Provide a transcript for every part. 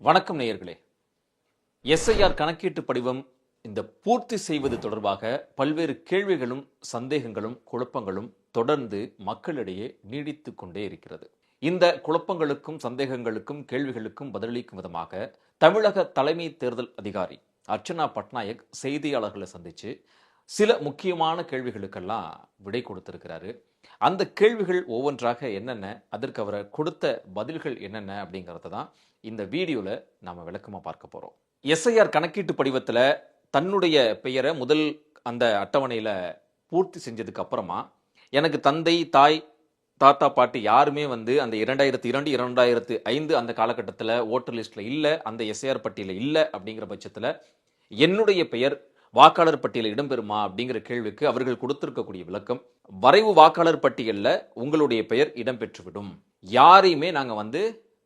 வணக்கம் நேயர்களே. எஸ்ஐஆர் கணக்கீட்டு படிவம் இந்த பூர்த்தி செய்வது தொடர்பாக பல்வேறு கேள்விகளும் சந்தேகங்களும் குழப்பங்களும் தொடர்ந்து மக்களிடையே நீடித்து கொண்டே இருக்கிறது. இந்த குழப்பங்களுக்கும் சந்தேகங்களுக்கும் கேள்விகளுக்கும் பதிலளிக்கும் விதமாக தமிழக தலைமை தேர்தல் அதிகாரி அர்ச்சனா பட்நாயக் செய்தியாளர்களை சந்திச்சு சில முக்கியமான கேள்விகளுக்கெல்லாம் விடை கொடுத்திருக்கிறாரு. அந்த கேள்விகள் ஒவ்வொன்றாக என்னென்ன, அதற்கு அவர் கொடுத்த பதில்கள் என்னென்ன அப்படிங்கிறத தான் இந்த வீடியோல நாம விளக்கமா பார்க்க போறோம். எஸ்ஐஆர் கணக்கீட்டு படிவத்துல தன்னுடைய பெயரை முதல் அந்த அட்டவணையில பூர்த்தி செஞ்சதுக்கு அப்புறமா எனக்கு தந்தை, தாய், தாத்தா, பாட்டி யாருமே அந்த 2002, 2005 அந்த காலகட்டத்தில் ஓட்டர் லிஸ்ட்ல இல்ல, அந்த எஸ்ஐஆர் பட்டியல இல்ல அப்படிங்கிற பட்சத்தில் என்னுடைய பெயர் வாக்காளர் பட்டியலில் இடம்பெறுமா அப்படிங்கிற கேள்விக்கு அவர்கள் கொடுத்திருக்கக்கூடிய விளக்கம், வரைவு வாக்காளர் பட்டியலில் உங்களுடைய பெயர் இடம்பெற்றுவிடும், யாரையுமே நாங்க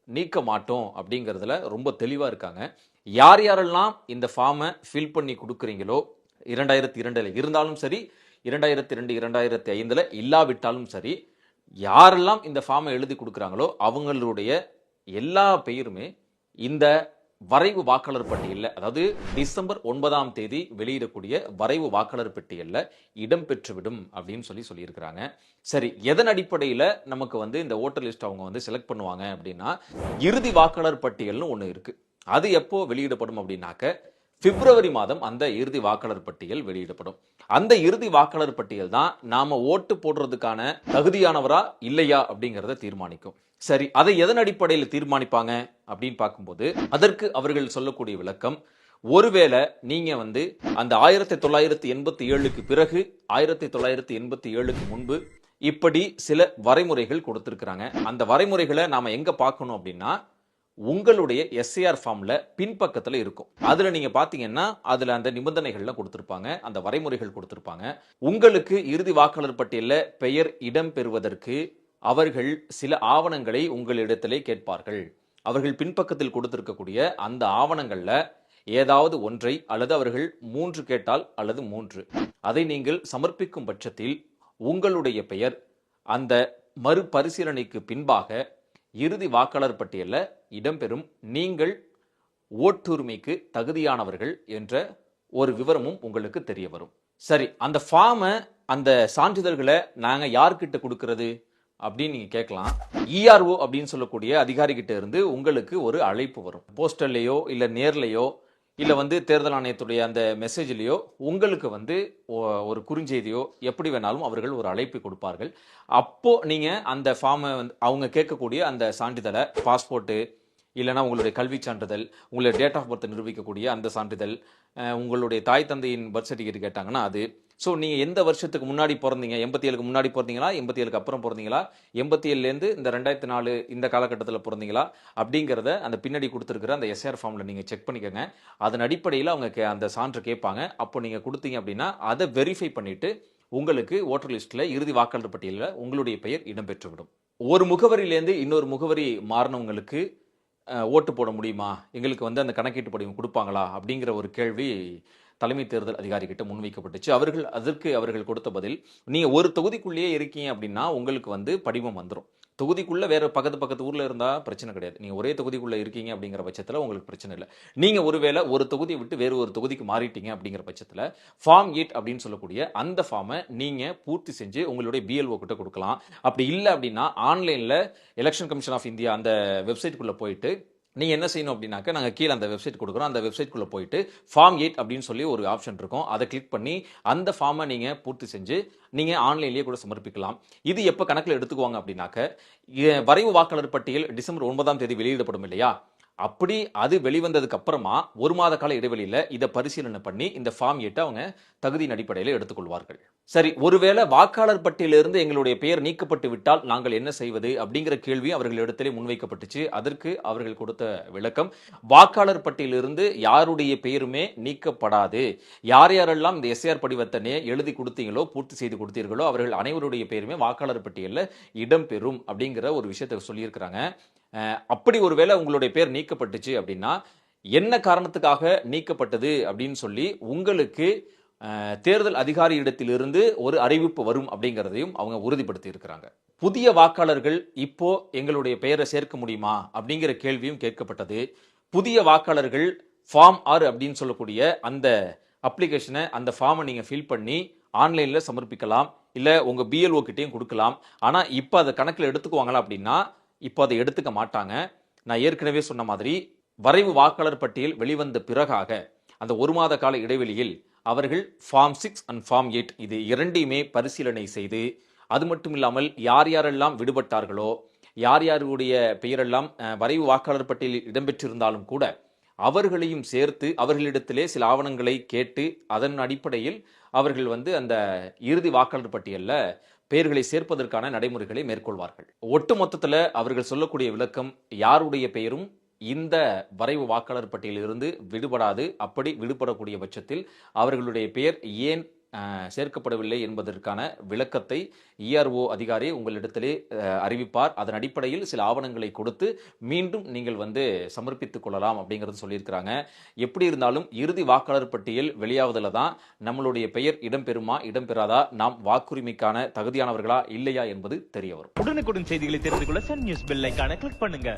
நீக்க மாட்டோம் அப்படிங்கிறதுல ரொம்ப தெளிவா இருக்காங்க. யார் யாரெல்லாம் இந்த ஃபார்மை ஃபில் பண்ணி கொடுக்குறீங்களோ 2002 இருந்தாலும் சரி, 2002, 2005 இல்லாவிட்டாலும் சரி, யாரெல்லாம் இந்த ஃபார்மை எழுதி கொடுக்குறாங்களோ அவங்களுடைய எல்லா பெயருமே இந்த வரைவு வாக்காளர் பட்டியலில், அதாவது டிசம்பர் 9ஆம் தேதி வெளியிடக்கூடிய வரைவு வாக்காளர் பட்டியலில் இடம்பெற்றுவிடும் அப்படின்னு சொல்லியிருக்கிறாங்க. சரி, எதன் அடிப்படையில் நமக்கு இந்த ஓட்டர் லிஸ்ட் அவங்க செலக்ட் பண்ணுவாங்க அப்படின்னா, இறுதி வாக்காளர் பட்டியல்னு ஒன்று இருக்கு. அது எப்போ வெளியிடப்படும் அப்படின்னாக்க பிப்ரவரி மாதம் அந்த இறுதி வாக்காளர் பட்டியல் வெளியிடப்படும். அந்த இறுதி வாக்காளர் பட்டியல் தான் நாம ஓட்டு போடுறதுக்கான தகுதியானவரா இல்லையா அப்படிங்கறத தீர்மானிக்கும். சரி, அதை எதன் அடிப்படையில் தீர்மானிப்பாங்க அப்படின்னு பார்க்கும்போது அதற்கு அவர்கள் சொல்லக்கூடிய விளக்கம், ஒருவேளை நீங்க அந்த 1987க்கு பிறகு 1987க்கு முன்பு இப்படி சில வரைமுறைகள் கொடுத்திருக்கிறாங்க. அந்த வரைமுறைகளை நாம எங்க பார்க்கணும் அப்படின்னா உங்களுடைய எஸ்ஐஆர் ஃபார்ம்ல பின்பக்கத்துல இருக்கும். அதுல நீங்க பாத்தீங்கன்னா அதுல அந்த நிபந்தனைகள்லாம் கொடுத்திருப்பாங்க, அந்த வரைமுறைகள் கொடுத்திருப்பாங்க. உங்களுக்கு இறுதி வாக்காளர் பட்டியல்ல பெயர் இடம் பெறுவதற்கு அவர்கள் சில ஆவணங்களை உங்களிடத்திலே கேட்பார்கள். அவர்கள் பின்பக்கத்தில் கொடுத்திருக்கக்கூடிய அந்த ஆவணங்கள்ல ஏதாவது ஒன்றை அல்லது அவர்கள் 3 கேட்டால் அல்லது 3 அதை நீங்கள் சமர்ப்பிக்கும் பட்சத்தில் உங்களுடைய பெயர் அந்த மறுபரிசீலனைக்கு பின்பாக இறுதி வாக்காளர் பட்டியலில் இடம்பெறும், நீங்கள் ஓட்டுரிமைக்கு தகுதியானவர்கள் என்ற ஒரு விவரமும் உங்களுக்கு தெரிய வரும். சரி, அந்த ஃபார்மை, அந்த சான்றிதழ்களை நாங்க யார்கிட்ட கொடுக்கிறது அப்படின்னு நீங்க கேட்கலாம். இஆர்ஓ அப்படின்னு சொல்லக்கூடிய அதிகாரி கிட்ட இருந்து உங்களுக்கு ஒரு அழைப்பு வரும். போஸ்டல்லையோ இல்ல நேர்லையோ இல்ல தேர்தல் ஆணையத்துடைய அந்த மெசேஜ்லயோ உங்களுக்கு ஒரு குறுஞ்செய்தியோ எப்படி வேணாலும் அவர்கள் ஒரு அழைப்பு கொடுப்பார்கள். அப்போ நீங்க அந்த ஃபார்மை அவங்க கேட்கக்கூடிய அந்த சான்றிதழை, பாஸ்போர்ட்டு இல்லைன்னா உங்களுடைய கல்வி சான்றிதழ், உங்களுடைய டேட் ஆஃப் பர்த் நிரூபிக்கக்கூடிய அந்த சான்றிதழ், உங்களுடைய தாய் தந்தையின் பர்த் சர்டிஃபிகேட் கேட்டாங்கன்னா அது. ஸோ நீங்கள் எந்த வருஷத்துக்கு முன்னாடி பிறந்தீங்க, 87க்கு முன்னாடி பிறந்தீங்களா, 87க்கு அப்புறம் பிறந்தீங்களா, 87லேருந்து இந்த 2004 இந்த காலகட்டத்தில் பிறந்தீங்களா அப்படிங்கிறத அந்த பின்னாடி கொடுத்துருக்கிற அந்த எஸ்ஆர் ஃபார்மில் நீங்கள் செக் பண்ணிக்கோங்க. அதன் அடிப்படையில் அவங்க அந்த சான்று கேட்பாங்க. அப்போ நீங்கள் கொடுத்தீங்க அப்படின்னா அதை வெரிஃபை பண்ணிவிட்டு உங்களுக்கு ஓட்டர் லிஸ்ட்டில் இறுதி வாக்காளர் பட்டியலில் உங்களுடைய பெயர் இடம்பெற்றுவிடும். ஒரு முகவரியிலேருந்து இன்னொரு முகவரி மாறினவங்களுக்கு ஓட்டு போட முடியுமா, எங்களுக்கு அந்த கணக்கீட்டு படிவம் கொடுப்பாங்களா அப்படிங்கிற ஒரு கேள்வி தலைமை தேர்தல் அதிகாரி கிட்ட முன்வைக்கப்பட்டுச்சு. அதற்கு அவர்கள் கொடுத்த பதில், நீங்க ஒரு தொகுதிக்குள்ளேயே இருக்கீங்க அப்படின்னா உங்களுக்கு படிவம் வந்துடும். தொகுதிக்குள்ள வேற பக்கத்து ஊர்ல இருந்தா பிரச்சனை கிடையாது. நீங்க ஒரே தொகுதிக்குள்ள இருக்கீங்க அப்படிங்கிற பட்சத்துல உங்களுக்கு பிரச்சனை இல்லை. நீங்க ஒருவேளை ஒரு தொகுதியை விட்டு வேறு ஒரு தொகுதிக்கு மாறிட்டீங்க அப்படிங்கிற பட்சத்துல ஃபார்ம் 8 அப்படின்னு சொல்லக்கூடிய அந்த ஃபார்மை நீங்க பூர்த்தி செஞ்சு உங்களுடைய பிஎல்ஓ கிட்ட கொடுக்கலாம். அப்படி இல்லை அப்படின்னா ஆன்லைன்ல எலெக்ஷன் கமிஷன் ஆஃப் இந்தியா அந்த வெப்சைட்டுக்குள்ள போயிட்டு நீங்க என்ன செய்யணும் அப்படின்னாக்க, நாங்கள் கீழே அந்த வெப்சைட் கொடுக்குறோம், அந்த வெப்சைட்குள்ளே போயிட்டு ஃபார்ம் 8 அப்படின்னு சொல்லி ஒரு ஆப்ஷன் இருக்கும், அதை கிளிக் பண்ணி அந்த ஃபார்மை நீங்கள் பூர்த்தி செஞ்சு நீங்கள் ஆன்லைன்லேயே கூட சமர்ப்பிக்கலாம். இது எப்போ கணக்கில் எடுத்துக்குவாங்க அப்படின்னாக்க, வரைவு வாக்காளர் பட்டியல் டிசம்பர் 9ஆம் தேதி வெளியிடப்படும் இல்லையா, அப்படி அது வெளிவந்ததுக்கு அப்புறமா ஒரு மாத கால இடைவெளியில் இதை பரிசீலனை பண்ணி இந்த ஃபார்ம் 8 அவங்க தகுதியின் அடிப்படையில் எடுத்துக்கொள்வார்கள். சரி, ஒருவேளை வாக்காளர் பட்டியலிருந்து எங்களுடைய பெயர் நீக்கப்பட்டு விட்டால் நாங்கள் என்ன செய்வது அப்படிங்கிற கேள்வி அவர்களிடத்திலே முன்வைக்கப்பட்டுச்சு. அதற்கு அவர்கள் கொடுத்த விளக்கம், வாக்காளர் பட்டியலிருந்து யாருடைய பெயருமே நீக்கப்படாது. யார் யாரெல்லாம் இந்த எஸ்ஆர் படிவத்தனே எழுதி கொடுத்தீங்களோ, பூர்த்தி செய்து கொடுத்தீர்களோ அவர்கள் அனைவருடைய பெயருமே வாக்காளர் பட்டியலில் இடம்பெறும் அப்படிங்கிற ஒரு விஷயத்தை சொல்லியிருக்கிறாங்க. அப்படி ஒருவேளை உங்களுடைய பேர் நீக்கப்பட்டுச்சு அப்படின்னா என்ன காரணத்துக்காக நீக்கப்பட்டது அப்படின்னு சொல்லி உங்களுக்கு தேர்தல் அதிகாரியிடத்திலிருந்து ஒரு அறிவிப்பு வரும் அப்படிங்கிறதையும் அவங்க உறுதிப்படுத்தி இருக்கிறாங்க. புதிய வாக்காளர்கள் இப்போ எங்களுடைய பெயரை சேர்க்க முடியுமா அப்படிங்கிற கேள்வியும் கேட்கப்பட்டது. புதிய வாக்காளர்கள் ஃபார்ம் 6 அப்படின்னு சொல்லக்கூடிய அந்த அப்ளிகேஷனை, அந்த ஃபார்மை நீங்க ஃபில் பண்ணி ஆன்லைன்ல சமர்ப்பிக்கலாம். இல்ல உங்க பிஎல்ஓ கிட்டையும் கொடுக்கலாம். ஆனா இப்ப அதை கணக்கில் எடுத்துக்குவாங்களா அப்படின்னா இப்போ அதை எடுத்துக்க மாட்டாங்க. நான் ஏற்கனவே சொன்ன மாதிரி வரைவு வாக்காளர் பட்டியல் வெளிவந்த பிறகாக அந்த 1 மாத கால இடைவெளியில் அவர்கள் ஃபார்ம் 6 அண்ட் ஃபார்ம் 8 இது இரண்டையுமே பரிசீலனை செய்து, அது மட்டும் இல்லாமல் யார் யாரெல்லாம் விடுபட்டார்களோ, யார் யாருடைய பெயரெல்லாம் வரைவு வாக்காளர் பட்டியலில் இடம்பெற்றிருந்தாலும் கூட அவர்களையும் சேர்த்து அவர்களிடத்திலே சில ஆவணங்களை கேட்டு அதன் அடிப்படையில் அவர்கள் அந்த இறுதி வாக்காளர் பட்டியல்ல பெயர்களை சேர்ப்பதற்கான நடைமுறைகளை மேற்கொள்வார்கள். ஒட்டு மொத்தத்தில் அவர்கள் சொல்லக்கூடிய விளக்கம், யாருடைய பெயரும் இந்த வரைவு வாக்காளர் பட்டியலில் இருந்து விடுபடாது. அப்படி விடுபடக்கூடிய பட்சத்தில் அவர்களுடைய பெயர் ஏன் சேர்க்கப்படவில்லை என்பதற்கான விளக்கத்தை இஆர்ஓ அதிகாரி உங்களிடத்திலே அறிவிப்பார். அதன் அடிப்படையில் சில ஆவணங்களை கொடுத்து மீண்டும் நீங்கள் சமர்ப்பித்துக் கொள்ளலாம் அப்படிங்கிறது சொல்லியிருக்கிறாங்க. எப்படி இருந்தாலும் இறுதி வாக்காளர் பட்டியல் வெளியாவதில் தான் நம்மளுடைய பெயர் இடம்பெறுமா இடம்பெறாதா, நாம் வாக்குரிமைக்கான தகுதியானவர்களா இல்லையா என்பது தெரிய வரும். உடனுக்குடன் செய்திகளை தெரிந்து கொள்ள சன் நியூஸ் பெல் ஐகானை கிளிக் பண்ணுங்க.